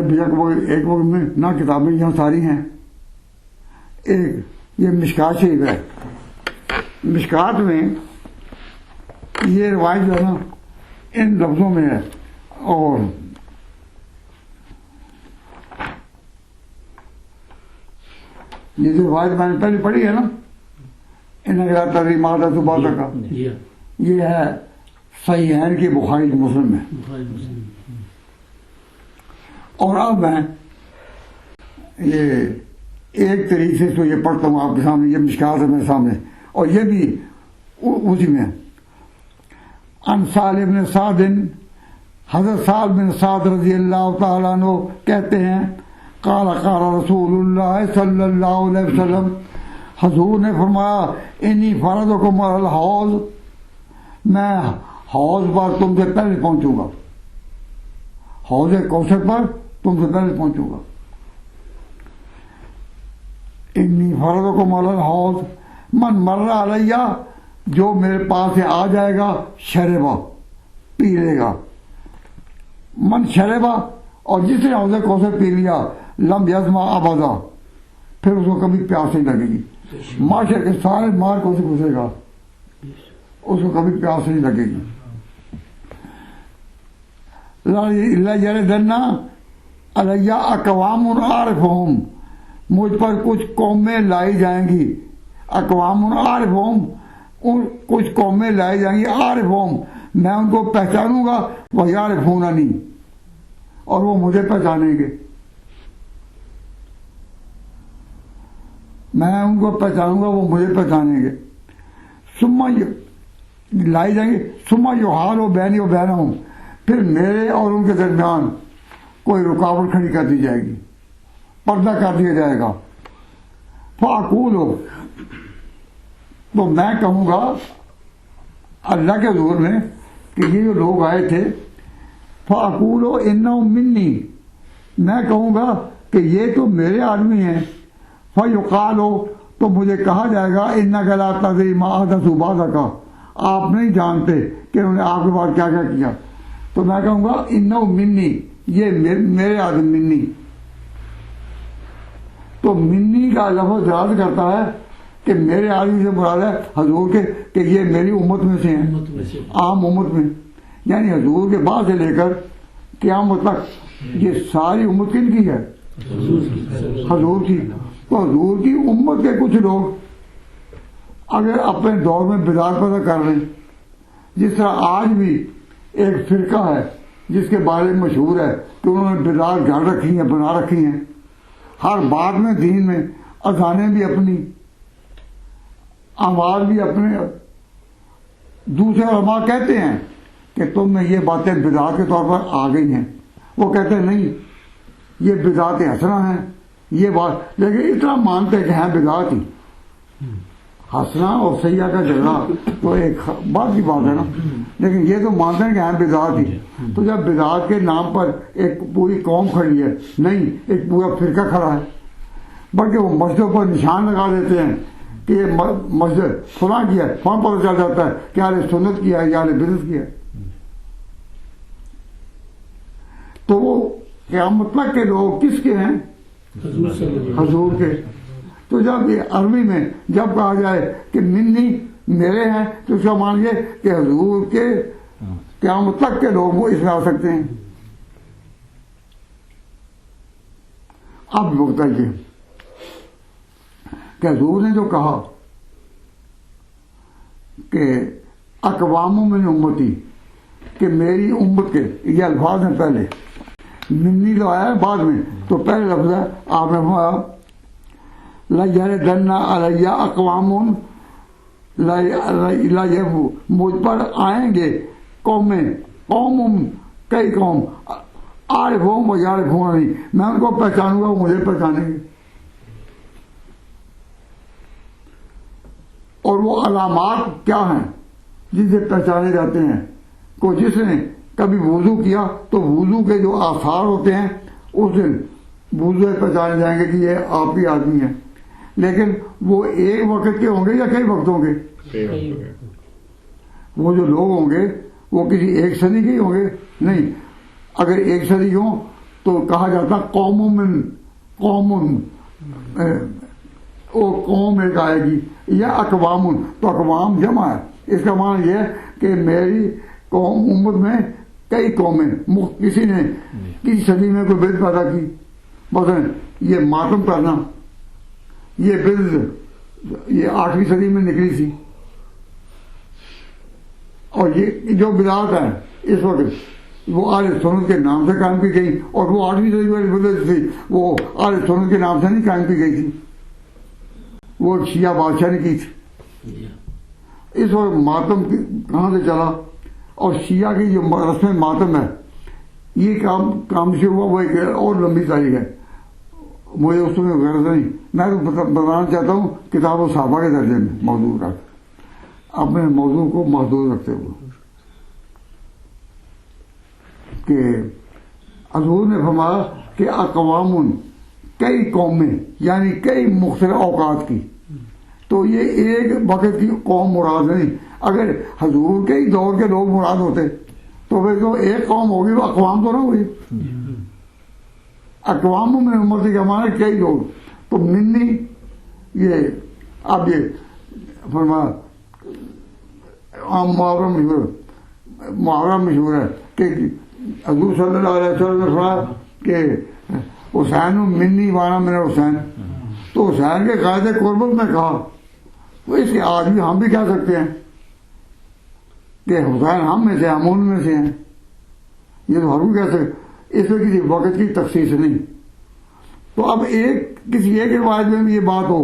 ایک وقت میں نہ کتابیں یہاں ساری ہیں، ایک یہ مشکات شریف ہے، مشکات میں یہ روایت جو ہے نا ان لفظوں میں ہے، اور یہ جو روایت میں نے پہلے پڑھی ہے نا انک لا ما احدثوا بعدک، یہ ہے صحیحین کی بخاری مسلم میں. اور اب میں یہ ایک طریقے سے تو یہ پڑھتا ہوں آپ کے سامنے، یہ مشکات ہے میرے سامنے، اور یہ بھی اسی میں عن سہل بن سعد، حضرت سہل بن سعد رضی اللہ تعالیٰ عنہ کہتے ہیں قال قال رسول اللہ صلی اللہ علیہ وسلم، حضور نے فرمایا انی فرضکم علی الحوض، میں حوض پر تم سے پہلے پہنچوں گا، حوض کوثر پر تم سے پہلے پہنچوں گا. انی فرضکم علی الحوض من مر علیہ، جو میرے پاس سے آ جائے گا شربا، پی لے گا، من شربا، اور جس نے حوض کوثر پی لیا لم یظمأ ابدا، پھر اس کو کبھی پیاس نہیں لگے گی. معاشر کے سارے مار کو سے گزرے گا، اس کو کبھی پیاس نہیں لگے گی. لا یردن علیہ اقوام عارفہم، مجھ پر کچھ قومیں لائی جائیں گی، اقوام عارفہم، کچھ قومیں لائی جائیں گی، عارفہم، میں ان کو پہچانوں گا، وہ یعرفوننی، اور وہ مجھے پہچانیں گے، میں ان کو پہچانوں گا، وہ مجھے پہچانیں گے. ثم لائی جائیں گے، ثم یحال بینی و بینہم، پھر میرے اور ان کے درمیان کوئی رکاوٹ کھڑی کر دی جائے گی، پردہ کر دیا جائے گا. فاقول، تو میں کہوں گا اللہ کے حضور میں کہ یہ جو لوگ آئے تھے، فاقول انہم منی، میں کہوں گا کہ یہ تو میرے آدمی ہیں. فیقال، تو مجھے کہا جائے گا انک لا تدری ما احدثوا بعدک، آپ نہیں جانتے کہ انہوں نے آپ کے بعد کیا کیا کیا. تو میں کہوں گا انہم منی، یہ میرے آدمی منی. تو منی کا لفظ دراز کرتا ہے کہ میرے آدمی سے مراد ہے حضور کے، کہ یہ میری امت میں سے ہیں، عام امت میں، یعنی حضور کے بعد سے لے کر قیامت تک یہ ساری امت کن کی ہے؟ حضور کی. تو حضور کی امت کے کچھ لوگ اگر اپنے دور میں بدعت پیدا کر لیں، جس طرح آج بھی ایک فرقہ ہے جس کے بارے میں مشہور ہے کہ انہوں نے بدعت گھڑ رکھی ہیں، بنا رکھی ہیں، ہر بات میں دین میں، اذانیں بھی اپنی، آواز بھی اپنے. دوسرے علماء کہتے ہیں کہ تم میں یہ باتیں بدعت کے طور پر آ گئی ہیں، وہ کہتے ہیں نہیں یہ بدعت حسنہ ہیں یہ بات، لیکن اتنا مانتے کہ ہیں بدعت ہی. حسنہ اور سیاح کا جھگڑا تو ایک بات کی بات ہے نا، لیکن یہ تو مانتے ہیں کہ ہیں بدعت ہی. تو جب بدعت کے نام پر ایک پوری قوم کھڑی ہے، نہیں ایک پورا فرقہ کھڑا ہے، بلکہ وہ مسجدوں پر نشان لگا دیتے ہیں کہ یہ مسجد فلاں کی ہے، فلاں پتہ چل جاتا ہے کہ اہل سنت کی ہے یا اہل بدعت کی ہے. تو وہ قیامت تک کے لوگ کس کے ہیں؟ حضور کے. تو جب یہ عربی میں جب کہا جائے کہ منی میرے ہیں، تو اس کا مان یہ کہ حضور کے قیامت تک کے لوگ وہ اس میں آ سکتے ہیں. اب بتائیے کہ حضور نے جو کہا کہ اقوام من امتی، کہ میری امت کے، یہ الفاظ ہیں پہلے، منی تو آیا ہے بعد میں، تو پہلے لفظ ہے آپ نے فرمایا لا یردن علیہ اقوام، مجھ پر آئیں گے قومیں، قوم کئی قوم، عارفہم و یعرفوننی، میں ان کو پہچانوں گا، وہ مجھے پہچانیں گے. اور وہ علامات کیا ہیں جن سے پہچانے جاتے ہیں؟ کو جس نے کبھی وضو کیا تو وضو کے جو آثار ہوتے ہیں اس دن وضو سے پہچانے جائیں گے کہ یہ آپ ہی آدمی ہیں. لیکن وہ ایک وقت کے ہوں گے یا کئی وقت ہوں گے؟ وہ جو لوگ ہوں گے وہ کسی ایک صدی کے ہی ہوں گے؟ نہیں، اگر ایک صدی ہوں تو کہا جاتا قوم من قوم، وہ قوم ایک آئے گی، یا اقوام، تو اقوام جمع ہے. اس کا معنی یہ ہے کہ میری قوم امت میں کئی قومیں، کسی نے کسی صدی میں کوئی بدعت پیدا کی، مثلا یہ ماتم کرنا، یہ بدعت یہ 8ویں صدی میں نکلی تھی، اور یہ جو بدعت ہے اس وقت وہ اہل سنت کے نام سے قائم کی گئی، اور وہ 8ویں صدی والی بدت تھی وہ اہل سنت کے نام سے نہیں قائم کی گئی تھی، وہ شیعہ بادشاہ نے کی تھی۔ اس وقت ماتم کہاں سے چلا، اور شیعہ کی جو رسم ماتم ہے یہ کام شروع ہوا، وہ ایک اور لمبی تاریخ ہے، مجھے اس میں غرض نہیں، میں تو بتانا چاہتا ہوں کتاب و صحابہ کے درجے میں موضوع رکھ، اپنے موضوع کو محدود رکھتے ہوئے، کہ حضور نے فرمایا کہ اقوام، کئی قومیں یعنی کئی مختلف اوقات کی، تو یہ ایک وقت کی قوم مراد نہیں، اگر حضور کے ہی دور کے لوگ مراد ہوتے تو پھر تو ایک قوم ہوگی، وہ اقوام تو نہ ہوئی، اقوام میں امتی کے ہمارے کئی لوگ، تو منی یہ اب یہ فرمایا محرم مشہور ہے کہ حضور صلی اللہ علیہ وسلم نے فرمایا کہ حسین منی وانا میرا حسین، تو حسین کے قائد قربت میں کہا، تو اس کے آج بھی ہم بھی کہہ سکتے ہیں کہ حسین ہم میں سے، ہم ان میں سے ہیں، یہ تو ہر کوئی کہہ سکتے، اس میں کسی وقت کی تخصیص نہیں۔ تو اب کسی ایک روایت میں بھی یہ بات ہو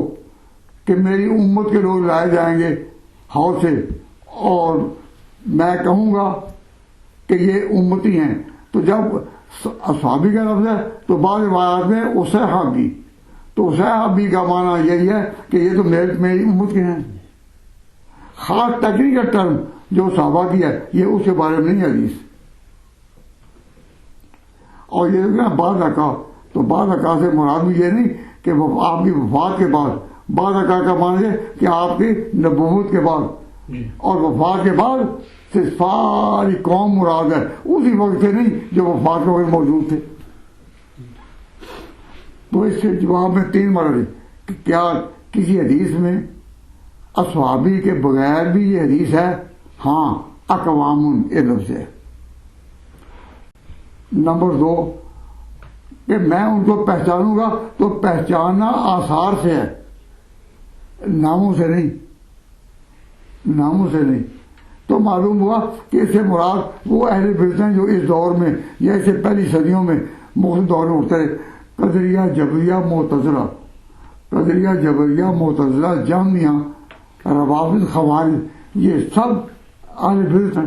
کہ میری امت کے لوگ لائے جائیں گے حوض سے، اور میں کہوں گا کہ یہ امتی ہیں، تو جب اصحابی کا لفظ ہے تو بعض روایات میں اصحابی، تو اصحابی کا معنی یہی ہے کہ یہ تو میری امت کے ہیں، خاص ٹیکنیکل ٹرم جو صحابہ کی ہے یہ اس کے بارے میں نہیں حدیث۔ اور یہ نا بعض اقا، تو بعض اقا سے مراد بھی یہ نہیں کہ آپ کی وفات کے بعد، بعض اقا کا معنی ہے کہ آپ کی نبوت کے بعد، اور وفات کے بعد سے ساری قوم مراد ہے، اسی وقت سے نہیں جو وفات کے وقت موجود تھے۔ تو اس کے جواب میں 3 مرحلے کہ کیا کسی حدیث میں اصحابی کے بغیر بھی یہ حدیث ہے؟ ہاں، اقوام یہ لفظ ہے۔ نمبر 2 کہ میں ان کو پہچانوں گا تو پہچاننا آثار سے ہے، ناموں سے نہیں، ناموں سے نہیں۔ تو معلوم ہوا کہ اس سے مراد وہ اہل بدعت ہیں جو اس دور میں یا اس سے پہلی صدیوں میں مختلف دور میں اٹھتے رہے، قدریہ، جبریہ، معتزلہ، قدریہ، جبریہ، معتزلہ، جہمیہ، روافض، خوارج، یہ سب اہل بدعت ہیں،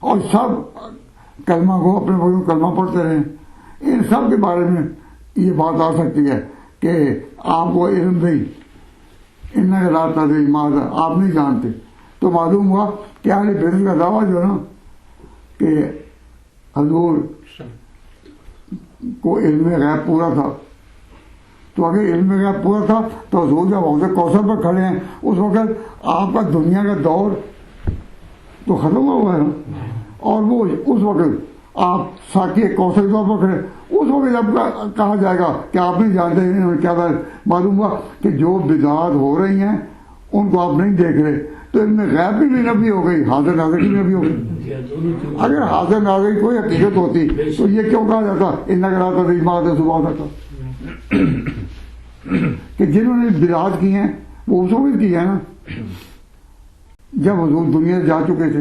اور سب کلمہ کو اپنے وقت میں کلمہ پڑھتے رہے۔ ان سب کے بارے میں یہ بات آ سکتی ہے کہ آپ کو علم نہیں، ان لا تدری ماذا، آپ نہیں جانتے، تو معلوم ہوا کہ اہل بدعت کا دعویٰ جو ہے نا کہ حضور کو علم غیب پورا تھا، تو اگر علم غیب پورا تھا تو حضور جب حوض کوثر پر کھڑے ہیں اس وقت آپ کا دنیا کا دور تو ختم ہوا ہے نا، اور وہ اس وقت آپ ساقی کوثر کے طور پر کھڑے، اس وقت جب کہا جائے گا کہ آپ نہیں جانتے ہیں کیا بات، معلوم ہوا کہ جو بدعات ہو رہی ہیں ان کو آپ نہیں دیکھ رہے، تو ان میں غیب بھی نبی ہو گئی، حاضر ناظر کی نبی ہو گئی۔ اگر حاضر ناظر کی کوئی حقیقت ہوتی تو یہ کیوں کہا جاتا ان نگراتا ریمات صبح تھا کہ جنہوں نے بدعات کی ہیں وہ اس وقت کی ہے نا جب حضور دنیا سے جا چکے تھے،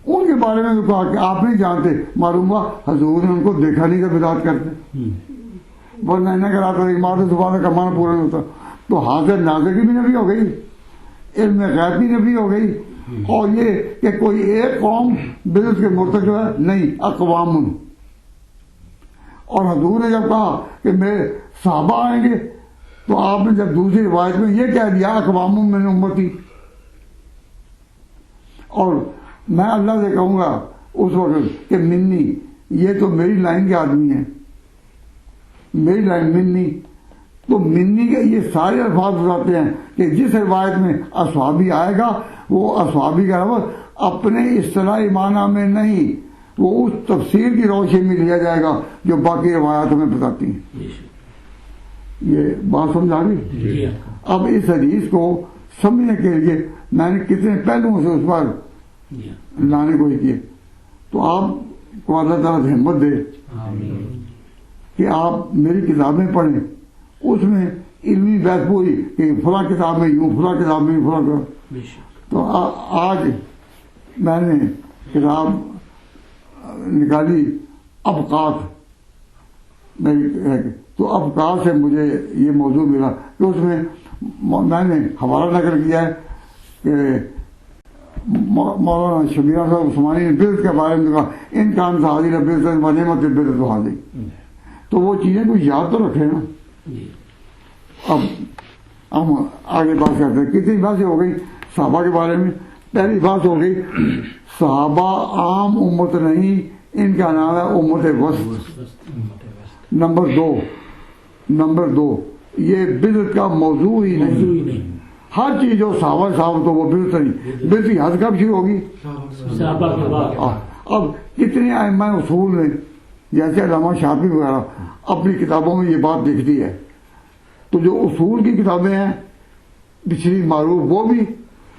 ان کے بارے میں کہا کہ آپ نہیں جانتے، معلوم ہوا حضور نے ان کو دیکھا نہیں کہ بدعات کرتے، ورنہ نگراتا ریمات صبح کا معنی پورا نہیں ہوتا۔ تو حاضر ناظر کی بھی نبی ہو گئی، علم غیب بھی نبی ہو گئی، اور یہ کہ کوئی ایک قوم بدعت کے مرتکب ہے نہیں، اقوام۔ اور حضور نے جب کہا کہ میرے صحابہ آئیں گے تو آپ نے جب دوسری روایت میں یہ کہہ دیا اقوام من امتی، اور میں اللہ سے کہوں گا اس وقت کہ منی، یہ تو میری لائن کے آدمی ہیں، میری لائن منی، تو منی کے یہ سارے الفاظ بتاتے ہیں کہ جس روایت میں اصحابی آئے گا وہ اصحابی کا لفظ اپنے اصطلاحی معنی میں نہیں، وہ اس تفسیر کی روشنی میں لیا جائے گا جو باقی روایات ہمیں بتاتی ہیں۔ یہ بات سمجھا گئی؟ اب اس حدیث کو سمجھنے کے لیے میں نے کتنے پہلوؤں سے اس پر لانے کو ہی کیے، تو آپ کو اللہ تعالیٰ سے ہمت دے کہ آپ میری کتابیں پڑھیں، اس میں علمی بحث پوری کہ فلاں کتاب میں یوں، فلاں کتاب میں فلاں۔ تو آج میں نے کتاب نکالی ابقات تو ابقات سے مجھے یہ موضوع ملا کہ اس میں میں نے حوالہ نقل کیا ہے کہ مولانا شبیر صاحب عثمانی نے بدعت کے بارے میں کہا ان کان حاضر بدعت و نعمت بدعت حاضر. تو وہ چیزیں کچھ یاد تو رکھے نا. اب ہم آگے بات کرتے ہیں. کتنی باتیں ہو گئی صحابہ کے بارے میں. پہلی بات ہو گئی صحابہ عام امت نہیں، ان کا نام ہے امت وسط. نمبر دو یہ بدعت کا موضوع ہی نہیں. ہر چیز جو صحابہ صاحب تو وہ بدعت نہیں. بدعت کی حد کب شروع ہوگی؟ صحابہ کے بعد. اب کتنے ائمہ اصول نے جیسے علامہ شافعی وغیرہ اپنی کتابوں میں یہ بات لکھتی ہے. تو جو اصول کی کتابیں ہیں پچھلی معروف وہ بھی،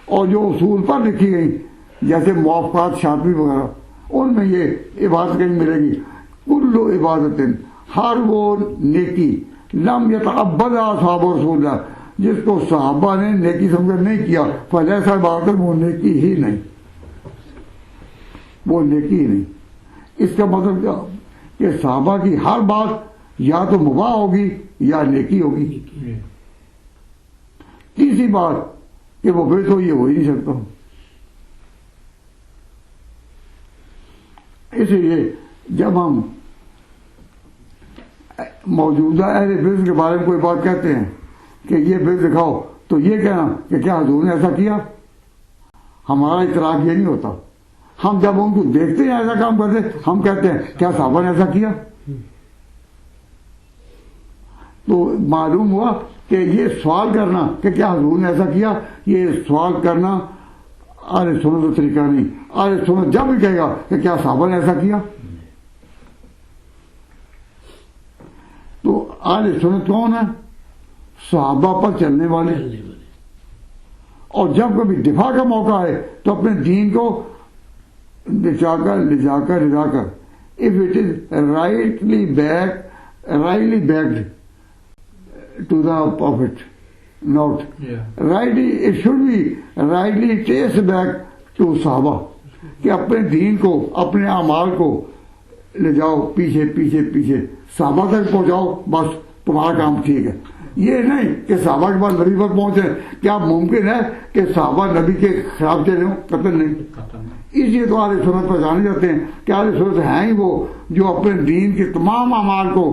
اور جو اصول پر لکھی گئی جیسے موافقات شافعی وغیرہ ان میں یہ عبادت کہیں ملے گی کل عبادت، ہر وہ نیکی لم یتعبد اصحاب رسول اللہ جس کو صحابہ نے نیکی سمجھ کر نہیں کیا فلیسا عبادت، وہ نیکی ہی نہیں. وہ نیکی ہی نہیں. اس کا مطلب کیا کہ صحابہ کی ہر بات یا تو مباح ہوگی یا نیکی ہوگی. تیسری بات کہ وہ پھر تو یہ ہو ہی نہیں سکتا. اس لیے جب ہم موجودہ اہل بدعت کے بارے میں کوئی بات کہتے ہیں کہ یہ بدعت دکھاؤ تو یہ کہنا کہ کیا حضور نے ایسا کیا. ہمارا اعتراف یہ نہیں ہوتا. ہم جب ان کو دیکھتے ہیں ایسا کام کرتے ہم کہتے ہیں کیا صحابہ نے ایسا کیا. تو معلوم ہوا کہ یہ سوال کرنا کہ کیا حضور نے ایسا کیا، یہ سوال کرنا اہل سنت کا طریقہ نہیں. اہل سنت جب بھی کہے گا کہ کیا صحابہ نے ایسا کیا. تو اہل سنت کون ہے؟ صحابہ پر چلنے والے. اور جب کبھی دفاع کا موقع ہے تو اپنے دین کو لے جا کر if it is rightly backed to the Prophet, not rightly, it should be rightly traced back to صحابہ. کہ اپنے دین کو اپنے اعمال کو لے جاؤ پیچھے پیچھے پیچھے صحابہ تک پہنچاؤ، بس تمہارا کام ٹھیک ہے. یہ نہیں کہ صحابہ کے بعد نبی پر پہنچے. کیا ممکن ہے کہ صحابہ نبی کے خلاف چلے ہوں؟ قتل نہیں. اس لیے تو اہل سنت پر جانے جاتے ہیں کہ اہل سنت ہیں ہی وہ جو اپنے دین کے تمام اعمال کو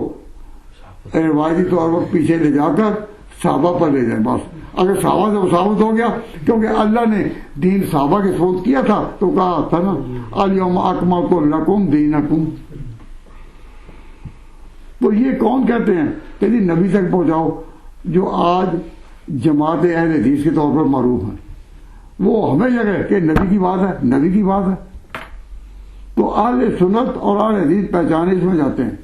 روایتی طور پر پیچھے لے جا کر صحابہ پر لے جائیں. بس اگر صحابہ سے ثابت ہو گیا، کیونکہ اللہ نے دین صحابہ کے ثبوت کیا تھا تو کہا تھا نا الیوم اکملت لکم دینکم. تو یہ کون کہتے ہیں کہ جی نبی تک پہنچاؤ، جو آج جماعت اہل حدیث کے طور پر معروف ہیں. وہ ہمیشہ کہے کہ نبی کی بات ہے، نبی کی بات ہے. تو اہل سنت اور اہل حدیث پہچانے اس میں جاتے ہیں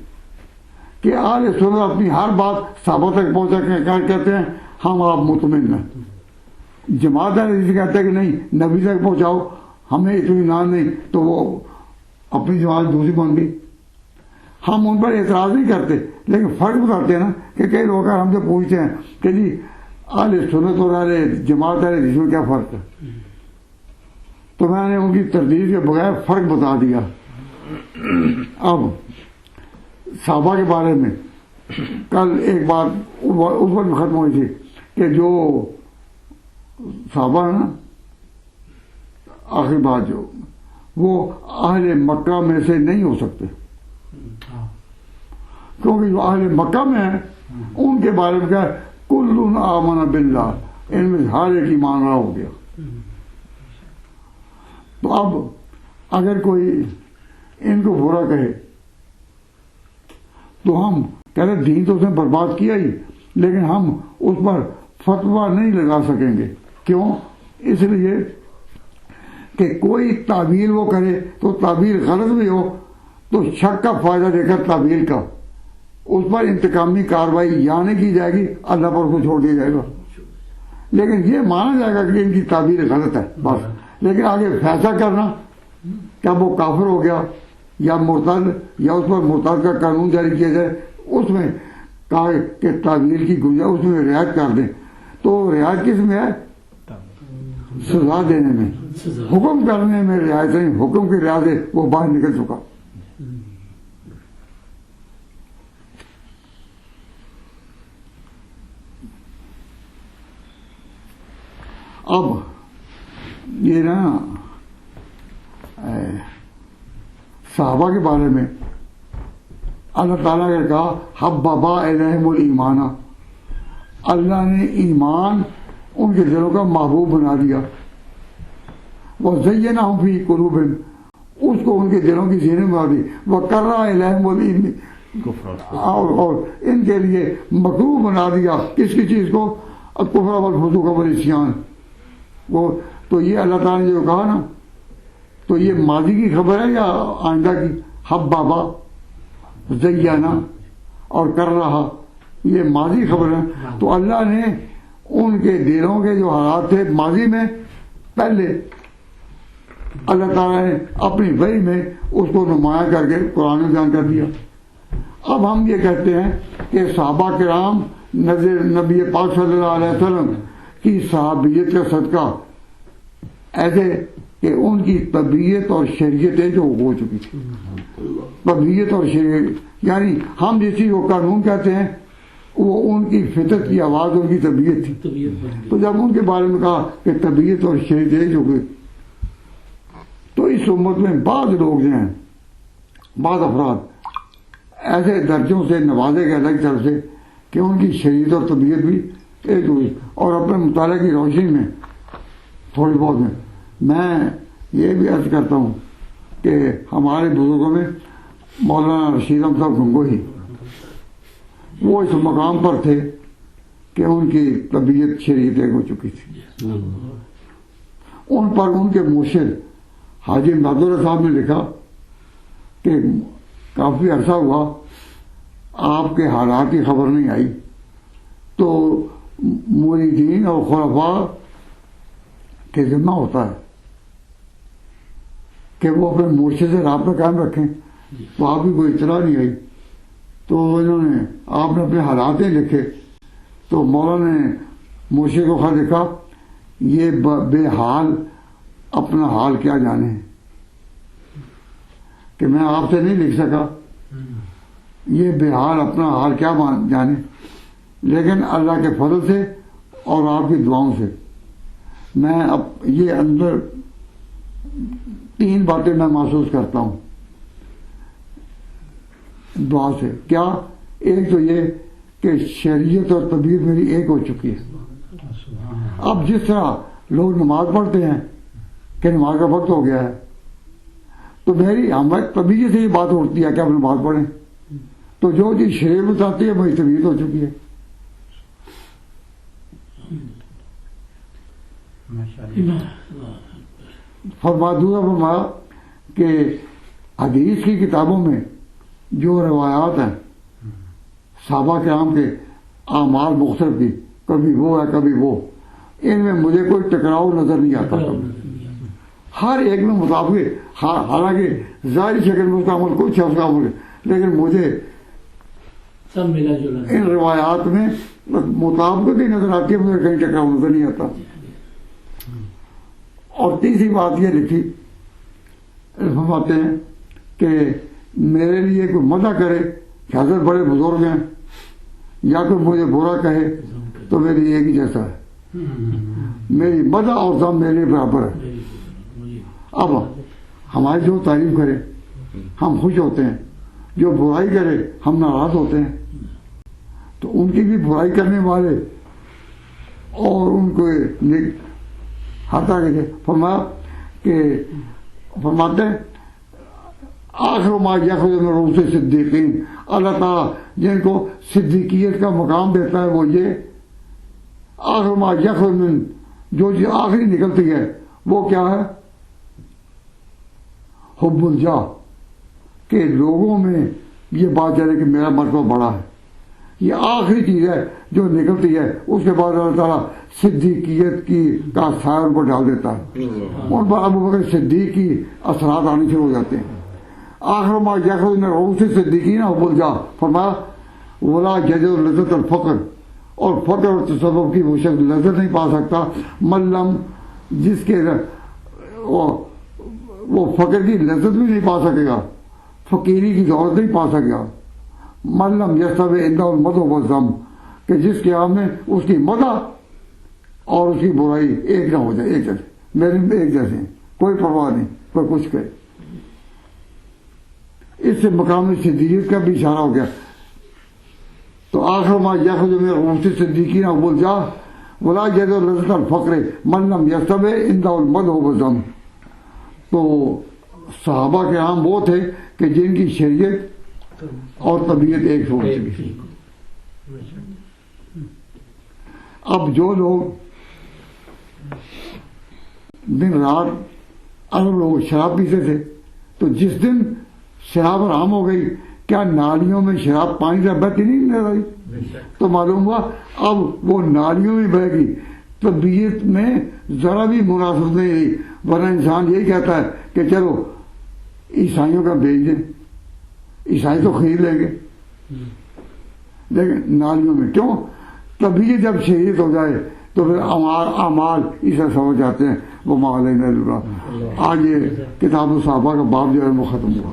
کہ اہل سنت اپنی ہر بات صحابہ تک پہنچا کے کہتے ہیں ہم آپ مطمئن ہیں. جماعت اہل حدیث کہتے ہیں کہ نہیں نبی تک پہنچاؤ ہمیں اطمینان نہیں، تو وہ اپنی جماعت دوسری بن گئی. ہم ان پر اعتراض نہیں کرتے لیکن فرق بتاتے ہیں نا کہ کئی لوگ ہم سے پوچھتے ہیں کہ جی اہل سنت اور اہل جماعت اہل حدیث میں کیا فرق ہے. تو میں نے ان کی تردید کے بغیر فرق بتا دیا. اب صحابہ کے بارے میں کل ایک بات اس وقت ختم ہوئی تھی کہ جو صحابہ ہے نا، آخری بات جو وہ اہل مکہ میں سے نہیں ہو سکتے، کیونکہ جو اہل مکہ میں ہیں ان کے بارے میں کیا ہے کل آمن باللہ، ان میں ہر ایک ایمان رہا ہو گیا. تو اب اگر کوئی ان کو برا کہے تو ہم کہتے دین تو اس نے برباد کیا ہی، لیکن ہم اس پر فتویٰ نہیں لگا سکیں گے. کیوں؟ اس لیے کہ کوئی تعبیر وہ کرے تو تعبیر غلط بھی ہو تو شک کا فائدہ دے کر تعبیر کا اس پر انتقامی کارروائی یا نہیں کی جائے گی، اللہ پر اس کو چھوڑ دیا جائے گا. لیکن یہ مانا جائے گا کہ ان کی تعبیر غلط ہے بس. لیکن آگے فیصلہ کرنا کیا وہ کافر ہو گیا یا مرتد یا اس پر مرتد کا قانون جاری کیا جائے، اس میں کہا کہ تعبیر کی گنجائش اس میں رعایت کر دیں. تو رعایت کس میں ہے؟ سزا دینے میں. حکم کرنے میں رعایت نہیں. حکم کی رعایت ہے وہ باہر نکل چکا. اب یہ نا صحابہ کے بارے میں اللہ تعالیٰ نے کہا حببا الیہم الایمان، اللہ نے ایمان ان کے دلوں کا محبوب بنا دیا، وزینہم فی قلوبہم، اس کو ان کے دلوں کی زینت بنا دی، وکرہ الیہم الکفر، اور ان کے لیے مکروہ بنا دیا کس کی چیز کو؟ الکفر والفسوق والعصیان۔ وہ تو یہ اللہ تعالیٰ نے جو کہا نا، تو یہ ماضی کی خبر ہے یا آئندہ کی؟ حبابا، زینا اور کر رہا، یہ ماضی خبر ہے۔ تو اللہ نے ان کے دلوں کے جو حالات تھے ماضی میں، پہلے اللہ تعالیٰ نے اپنی وحی میں اس کو نمایاں کر کے قرآن میں بیان کر دیا۔ اب ہم یہ کہتے ہیں کہ صحابہ کرام نظر نبی پاک صلی اللہ علیہ وسلم کی صحابیت کا صدقہ، ایسے کہ ان کی طبیعت اور شریعتیں جو ہو چکی تھی، طبیعت اور شریعت، یعنی ہم جس چیز کو قانون کہتے ہیں وہ ان کی فطرت کی آواز ان کی طبیعت تھی۔ تو جب ان کے بارے میں کہا کہ طبیعت اور شریعتیں جو ہوئی، تو اس امت میں بعض لوگ جو ہیں، بعض افراد ایسے درجوں سے نوازے گئے الگ طرف سے کہ ان کی شریعت اور طبیعت بھی ایک ہوئی، اور اپنے مطالعہ کی روشنی میں تھوڑی بہت میں یہ بھی عرض کرتا ہوں کہ ہمارے بزرگوں میں مولانا رشید احمد صاحب گنگوہی، وہ اس مقام پر تھے کہ ان کی طبیعت شریعت ایک ہو چکی تھی۔ ان پر ان کے مرشد حاجی امداد اللہ صاحب نے لکھا کہ کافی عرصہ ہوا آپ کے حالات کی خبر نہیں آئی، تو مریدین اور خلفاء کے ذمہ ہوتا ہے کہ وہ اپنے مرشد سے رابطہ قائم رکھیں، تو آپ کی کوئی اطلاع نہیں آئی، تو انہوں نے آپ نے اپنے حالات لکھے، تو مولانا نے مرشد کو خط لکھا، یہ بے حال اپنا حال کیا جانے کہ میں آپ سے نہیں لکھ سکا، یہ بے حال اپنا حال کیا جانے، لیکن اللہ کے فضل سے اور آپ کی دعاؤں سے میں اب یہ اندر 3 باتیں میں محسوس کرتا ہوں دعا سے۔ کیا؟ ایک تو یہ کہ شریعت اور طبیعت میری ایک ہو چکی ہے۔ اب جس طرح لوگ نماز پڑھتے ہیں کہ نماز کا وقت ہو گیا ہے، تو میری ہماری طبیعت سے یہ بات اٹھتی ہے کہ آپ نماز پڑھیں، تو جو چیز شریعت بتاتی ہے میری طبیعت ہو چکی ہے۔ فرمایا کہ حدیث کی کتابوں میں جو روایات ہیں صحابہ کرام کے اعمال مختلف کی، کبھی وہ ہے کبھی وہ، ان میں مجھے کوئی ٹکراؤ نظر نہیں آتا، ہر ایک میں مطابق، حالانکہ ظاہری شکل میں اس کا عمل کچھ ہے، اس کا عمل، لیکن مجھے سب ملا جلا ان روایات میں مطابقت ہی نظر آتی ہے، مجھے کہیں ٹکراؤ نظر نہیں آتا۔ اور تیسری بات یہ لکھی، فرماتے ہیں کہ میرے لیے کوئی مدح کرے کہ حضرت بڑے بزرگ ہیں، یا کوئی مجھے برا کہے تو میرے لیے ایک ہی جیسا ہے، میری مدح اور ذم میرے لیے برابر ہے۔ اب ہماری جو تعریف کرے ہم خوش ہوتے ہیں، جو برائی کرے ہم ناراض ہوتے ہیں، تو ان کی بھی برائی کرنے والے اور ان کو ہٹا کے فرمایا کہ فرماتے ہیں آخر ما یاخذ من رؤوس صدیقین، اللہ تعالیٰ جن کو صدیقیت کا مقام دیتا ہے وہ یہ آخر ما یاخذ من، جو چیز آخری نکلتی ہے وہ کیا ہے؟ حب الجاہ، کہ لوگوں میں یہ بات چلے کہ میرا مرتبہ بڑا ہے، یہ آخری چیز ہے جو نکلتی ہے۔ اس کے بعد اللہ تعالیٰ صدیقیت کی کا سایہ ان کو ڈال دیتا ہے، ان پر ابو بکر صدیق کی اثرات آنے شروع ہو جاتے ہیں۔ آخر ما یاخذ من رؤوس صدیقین حب الجاہ، فرمایا ولا یجد لذت الفقر، اور فقر اور تصوف کی وہ شخص لذت نہیں پا سکتا، ملم جس کے وہ فقر کی لذت بھی نہیں پا سکے گا، فقیری کی دولت نہیں پا سکا. ملم یستو عند المدح والذم کہ جس کے میں اس کی مدح اور اس کی برائی ایک نہ ہو جائے, ایک جیسے میرے ایک جیسے ہیں, کوئی پرواہ نہیں کوئی کچھ کرے. اس سے مقامی صدیقیت کا بھی اشارہ ہو گیا. تو آخر ما یخرج من الغرفۃ صدیقین بلجا ولا یجد لذۃ الفقر من لم یستو عند المدح والذم. تو صحابہ کے ہاں وہ تھے کہ جن کی شریعت اور طبیعت ایک سو تھی. اب جو لوگ دن رات عرب لوگ شراب پیتے تھے, تو جس دن شراب حرام ہو گئی, کیا نالیوں میں شراب پانی سے بہتی نہیں نظر آئی؟ تو معلوم ہوا اب وہ نالیوں میں بہے گی. طبیعت میں ذرا بھی مناسبت نہیں رہی, ورنہ انسان یہی کہتا ہے کہ چلو عیسائیوں کا بھیج دیں, عیسائی تو خرید لیں گے, لیکن نالیوں میں کیوں؟ طبیعت جب شہید ہو جائے تو پھر اعمال اسے سمجھ جاتے ہیں. وہ مالینا. آج یہ کتاب الصحابہ کا باب جو ہے وہ ختم ہوا.